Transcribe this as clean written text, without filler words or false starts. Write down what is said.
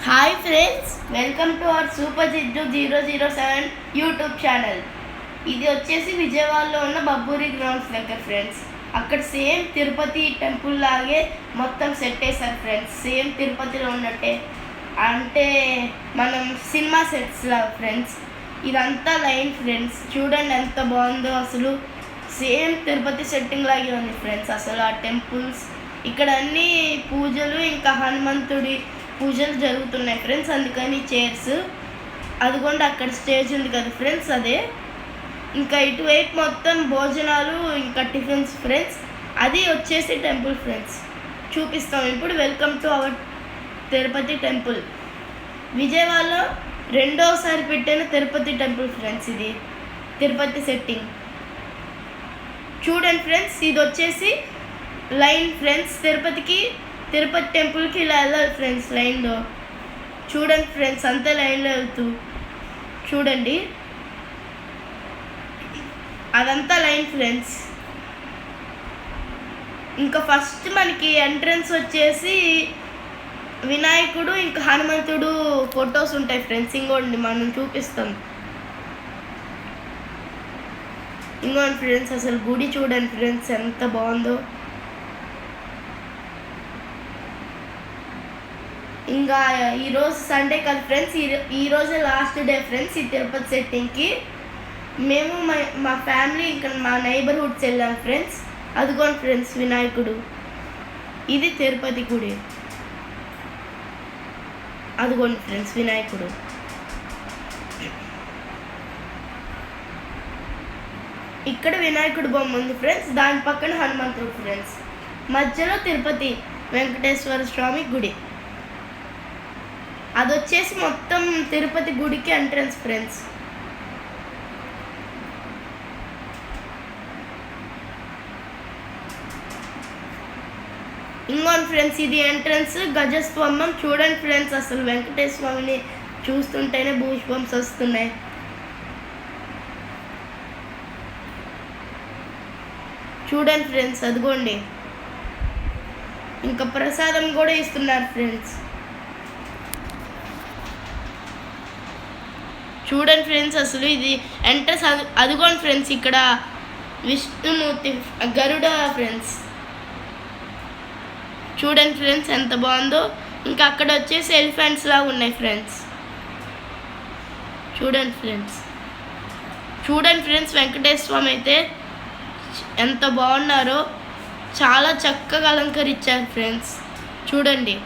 Hi friends, welcome to our super జిడ్డు 007 YouTube channel. ఇది వచ్చేసి విజయవాడలో ఉన్న బబ్బూరి గ్రౌండ్స్ దగ్గర ఫ్రెండ్స్. అక్కడ సేమ్ తిరుపతి టెంపుల్ లాగే మొత్తం సెట్ వేశారు ఫ్రెండ్స్. సేమ్ తిరుపతిలో ఉన్నట్టే, అంటే మనం సినిమా సెట్స్ లాగా ఫ్రెండ్స్. ఇదంతా లైన్ ఫ్రెండ్స్, చూడండి ఎంత బాగుందో. అసలు సేమ్ తిరుపతి సెట్టింగ్ లాగే ఉంది ఫ్రెండ్స్. అసలు ఆ టెంపుల్స్ ఇక్కడ అన్నీ పూజలు, ఇంకా హనుమంతుడి పూజలు జరుగుతున్నాయి ఫ్రెండ్స్. అందుకని చైర్స్, అదిగోండి అక్కడ స్టేజ్ ఉంది కదా ఫ్రెండ్స్, అదే. ఇంకా ఇటువైపు మొత్తం భోజనాలు, ఇంకా టిఫిన్స్ ఫ్రెండ్స్. అది వచ్చేసి టెంపుల్ ఫ్రెండ్స్, చూపిస్తాం ఇప్పుడు. Welcome to our Tirupati temple. విజయవాడలో రెండోసారి పెట్టిన తిరుపతి టెంపుల్ ఫ్రెండ్స్. ఇది తిరుపతి సెట్టింగ్ చూడండి ఫ్రెండ్స్. ఇది వచ్చేసి లైన్ ఫ్రెండ్స్. తిరుపతి టెంపుల్కి ఇలా వెళ్ళాలి ఫ్రెండ్స్ లైన్లో. చూడండి ఫ్రెండ్స్, అంతా లైన్లో వెళ్తూ చూడండి, అదంతా లైన్ ఫ్రెండ్స్. ఇంకా ఫస్ట్ మనకి ఎంట్రన్స్ వచ్చేసి వినాయకుడు, ఇంకా హనుమంతుడు ఫొటోస్ ఉంటాయి ఫ్రెండ్స్. ఇంకోండి మనం చూపిస్తాం. ఇంకోండి ఫ్రెండ్స్, అసలు గుడి చూడండి ఫ్రెండ్స్ ఎంత బాగుందో. ఇంకా ఈరోజు సండే కదా ఫ్రెండ్స్, ఈరోజే లాస్ట్ డే ఫ్రెండ్స్ ఈ తిరుపతి సెట్టింగ్కి. మేము మా ఫ్యామిలీ ఇంకా మా నైబర్హుడ్స్ వెళ్ళాం ఫ్రెండ్స్. అదిగోండి ఫ్రెండ్స్ వినాయకుడు. ఇది తిరుపతి గుడి. అదిగోండి ఫ్రెండ్స్ వినాయకుడు. ఇక్కడ వినాయకుడు బొమ్మ ఉంది ఫ్రెండ్స్, దాని పక్కన హనుమంతుడు ఫ్రెండ్స్. మధ్యలో తిరుపతి వెంకటేశ్వర స్వామి గుడి. అది వచ్చేసి మొత్తం తిరుపతి గుడికి ఎంట్రన్స్ ఫ్రెండ్స్. ఇంకోండి ఫ్రెండ్స్, ఇది ఎంట్రన్స్ గజస్తంభం. చూడండి ఫ్రెండ్స్, అసలు వెంకటేశ్వర స్వామిని చూస్తుంటేనే భూష్పంస్ వస్తున్నాయి. చూడండి ఫ్రెండ్స్, అదిగోండి. ఇంకా ప్రసాదం కూడా ఇస్తున్నారు ఫ్రెండ్స్. చూడండి ఫ్రెండ్స్, అసలు ఇది ఎంట్రన్స్. అదిగోండి ఫ్రెండ్స్, ఇక్కడ విష్ణుమూర్తి గరుడ ఫ్రెండ్స్. చూడండి ఫ్రెండ్స్ ఎంత బాగుందో. ఇంకా అక్కడ వచ్చేసి ఎలిఫెంట్స్ లాగా ఉన్నాయి ఫ్రెండ్స్. చూడండి ఫ్రెండ్స్ వెంకటేశ్వర స్వామి అయితే ఎంత బాగున్నారో. చాలా చక్కగా అలంకరించారు ఫ్రెండ్స్. చూడండి.